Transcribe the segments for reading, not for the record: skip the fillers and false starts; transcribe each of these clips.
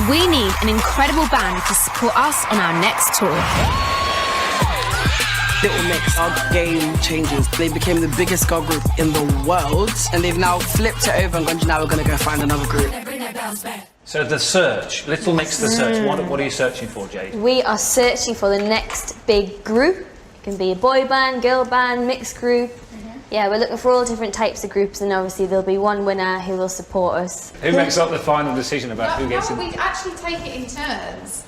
We need an incredible band to support us on our next tour. Little Mix, our game changers. They became the biggest girl group in the world, and they've now flipped it over and gone, now we're going to go find another group. So the search, Little Mix the search, what are you searching for, Jade? We are searching for the next big group. It can be a boy band, girl band, mixed group. Yeah, we're looking for all different types of groups, and obviously there'll be one winner who will support us. Who makes up the final decision about who gets in? We actually take it in turns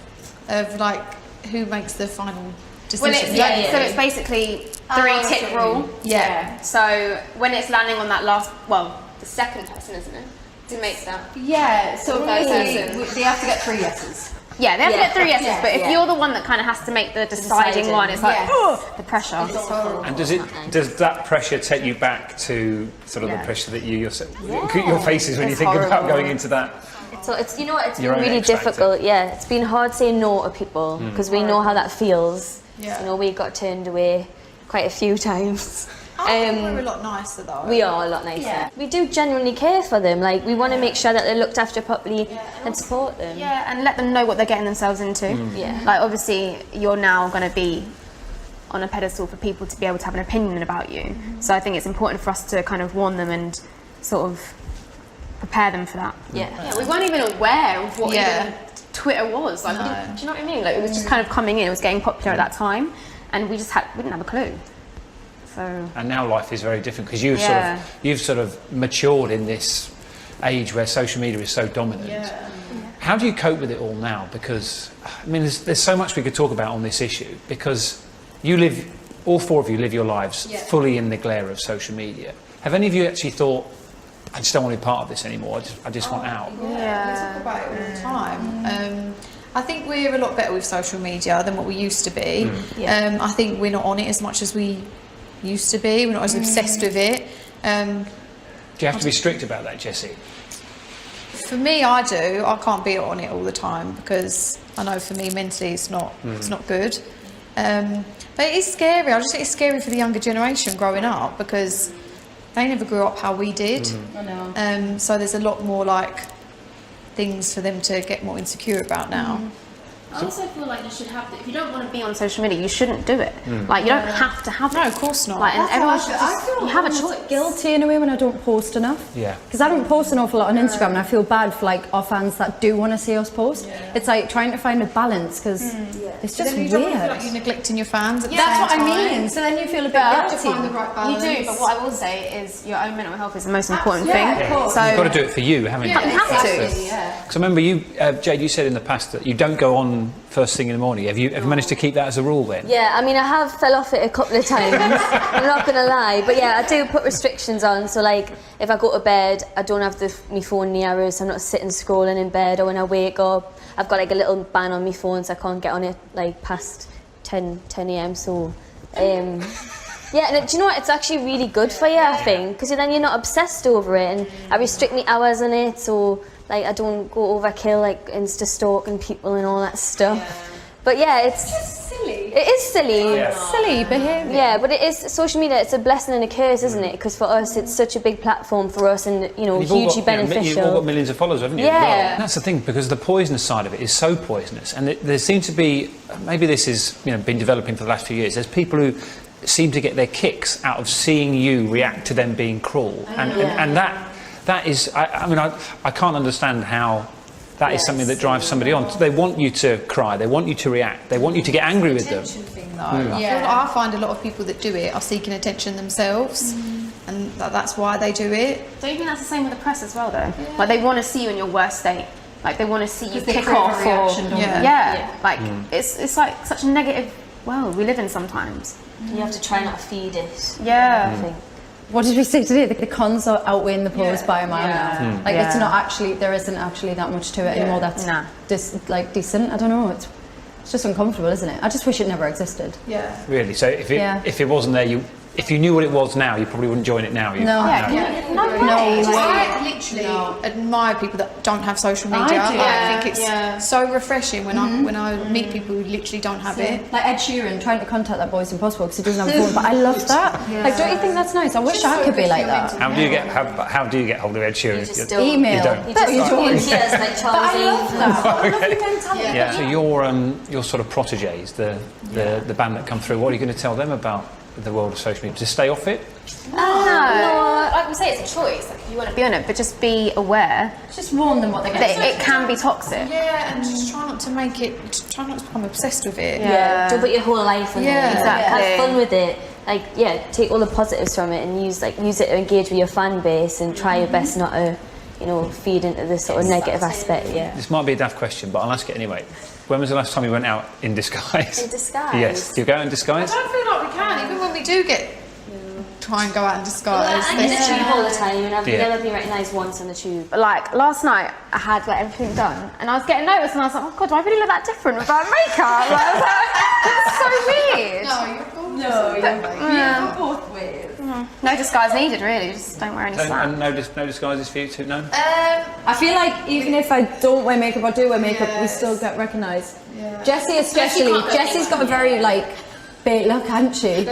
of like who makes the final decision. Well, so it's basically three-tick rule. Yeah. So when it's landing on that last, the second person, isn't it? Who makes that? Yeah. So basically, they have to get 3 yeses. Yeah, they have to get 3 yeses, but if you're the one that kind of has to make the deciding one, it's like, the pressure. And does that pressure take you back to sort of the pressure that you yourself, your faces when you think about going into that? So it's, you know what, it's been really difficult. Yeah, it's been hard saying no to people because we know how that feels. Yeah. You know, we got turned away quite a few times. I think we're a lot nicer though. We are a lot nicer. Yeah. We do genuinely care for them. Like, we want to make sure that they're looked after properly and support them. Yeah, and let them know what they're getting themselves into. Yeah. Like, obviously, you're now going to be on a pedestal for people to be able to have an opinion about you. So I think it's important for us to kind of warn them and sort of prepare them for that. Yeah. We weren't even aware of what even Twitter was. Like, do you know what I mean? Like, it was just kind of coming in. It was getting popular at that time, and we didn't have a clue. So. And now life is very different because you've sort of matured in this age where social media is so dominant. Yeah. How do you cope with it all now? Because I mean, there's so much we could talk about on this issue because all 4 of you live your lives fully in the glare of social media. Have any of you actually thought, I just don't want to be part of this anymore, I just want out? Yeah, we talk about it all the time. I think we're a lot better with social media than what we used to be. I think we're not on it as much as we used to be. We're not as obsessed with it. Do you have to be strict about that, Jessie? For me, I do. I can't be on it all the time because I know for me mentally it's not good. But it is scary. I just think it's scary for the younger generation growing up because they never grew up how we did. I know. So there's a lot more like things for them to get more insecure about now. I also feel like you should have if you don't want to be on social media, you shouldn't do it. Like, you don't have to have it. No, of course not. Like, and everyone should you have a choice. Guilty in a way when I don't post enough. Yeah. Because I don't post an awful lot on Instagram, and I feel bad for like our fans that do want to see us post. It's like trying to find a balance because it's just then you weird. don't feel like you're neglecting your fans. At the That's same what I time. mean. So then you feel a bit to guilty. find the right balance. You do, but what I will say is your own mental health is the most important thing. Yeah, So you've got to do it for you, haven't you? you have to. Because I remember you, Jade, you said in the past that you don't go on first thing in the morning. Have you ever managed to keep that as a rule then? Yeah, I mean, I have fell off it a couple of times. I'm not going to lie. But yeah, I do put restrictions on. So like, if I go to bed, I don't have my phone near us. I'm not sitting scrolling in bed. Or when I wake up, I've got like a little ban on my phone so I can't get on it like past 10 a.m. So, yeah, and do you know what? It's actually really good for you, I think. Because then you're not obsessed over it. And I restrict my hours on it. So like, I don't go overkill, like Insta stalking people and all that stuff. But yeah, it's silly. It is silly. Yeah. Silly behaviour. Yeah, but it is social media. It's a blessing and a curse, isn't it? Because for us, it's such a big platform for us, and you know, hugely beneficial. You've all got millions of followers, haven't you? Yeah. Well, that's the thing, because the poisonous side of it is so poisonous, and there seems to be, maybe this has been developing for the last few years. There's people who seem to get their kicks out of seeing you react to them being cruel, and that is. I mean, I can't understand how. That is something that drives somebody on. They want you to cry, they want you to react, they want you to get angry with them. Thing, though. I find a lot of people that do it are seeking attention themselves, and that's why they do it. Don't you think that's the same with the press as well, though? Yeah. Like, they want to see you in your worst state. Like, they want to see you kick off or like it's like such a negative world we live in sometimes. You have to try not to feed it. Yeah. I think. What did we say today? The cons are outweighing the pros by a mile now. Like it's not actually, there isn't actually that much to it anymore that's decent. I don't know, it's just uncomfortable, isn't it? I just wish it never existed. Yeah. Really? So if it wasn't there, if you knew what it was now, you probably wouldn't join it now. No. I literally admire people that don't have social media. I think it's so refreshing when I meet people who literally don't have it. Like Ed Sheeran trying to contact that boy is impossible because he doesn't have a phone. But I love that. Like, don't you think that's nice? I wish I could be like that. How do you get hold of Ed Sheeran? You just don't. Email. You don't. You just don't. Yes, like Charles I love that. I love your mentality. Yeah. So your sort of protégés, the band that come through. What are you going to tell them about the world of social media? To stay off it? No, like we say, it's a choice. Like, if you want to be on it, but just be aware Just warn them what they're that getting. it can be toxic. Yeah, and just try not to make it. Just try not to become obsessed with it. Yeah, don't put your whole life on it. Exactly. Have fun with it. Like, take all the positives from it and use it to engage with your fan base and try your best not to, feed into this sort of negative aspect. Yeah. This might be a daft question, but I'll ask it anyway. When was the last time you went out in disguise? In disguise? Yes. Do you go out in disguise? I don't feel like we can, even when we do try and go out in disguise. I'm in the tube all the time and I've never been recognised once on the tube. But like last night, I had like everything done, and I was getting noticed, and I was like, oh god, do I really look that different without makeup? Like, that's so weird. You're both ways. No disguise needed, really. Just don't wear any slap. And no disguises for you too? No. I feel like even if I don't wear makeup or do wear makeup, we still get recognised. Yeah. Jessie especially. Jessie's got a very bait look, hasn't she?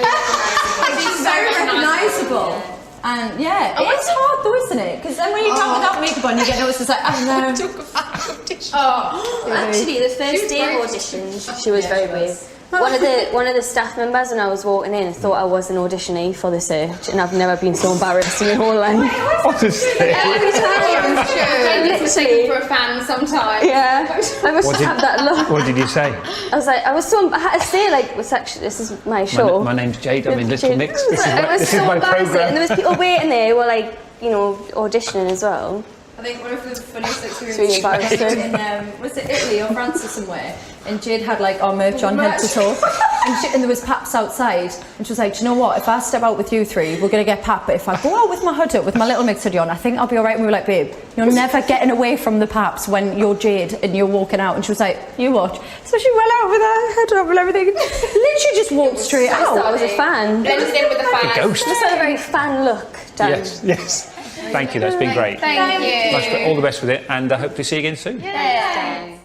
She's very recognisable. And it's hard though, isn't it? Because then when you come without makeup on, you get noticed. It's like, oh no. Actually, the first day of audition, she was very brave. One of the staff members, when I was walking in, thought I was an auditionee for the search, and I've never been so embarrassed in my whole life. Honestly. Every time. I'm literally for a fan sometimes. Yeah. I wish I had that look. What did you say? I had to say this is my show. My name's Jade. I'm in Little Mix. This is my embarrassing. programme. And there was people waiting there who were auditioning as well. I think one of the funniest really experiences in was it Italy or France or somewhere, and Jade had our merch on head to toe, and there was paps outside, and she was like, do you know what, if I step out with you three, we're gonna get pap, but if I go out with my hood up, with my Little Mix hoodie on, I think I'll be alright. And we were like, babe, you're never getting away from the paps when you're Jade and you're walking out. And she was like, you watch. So she went out with her head up and everything, literally just walked straight out. I was a fan. Blended in with the fan. Ghost. Just had a very fan look, Dan. Yes. Thank you. That's been great. Thank you. All the best with it, and hopefully see you again soon. Yeah.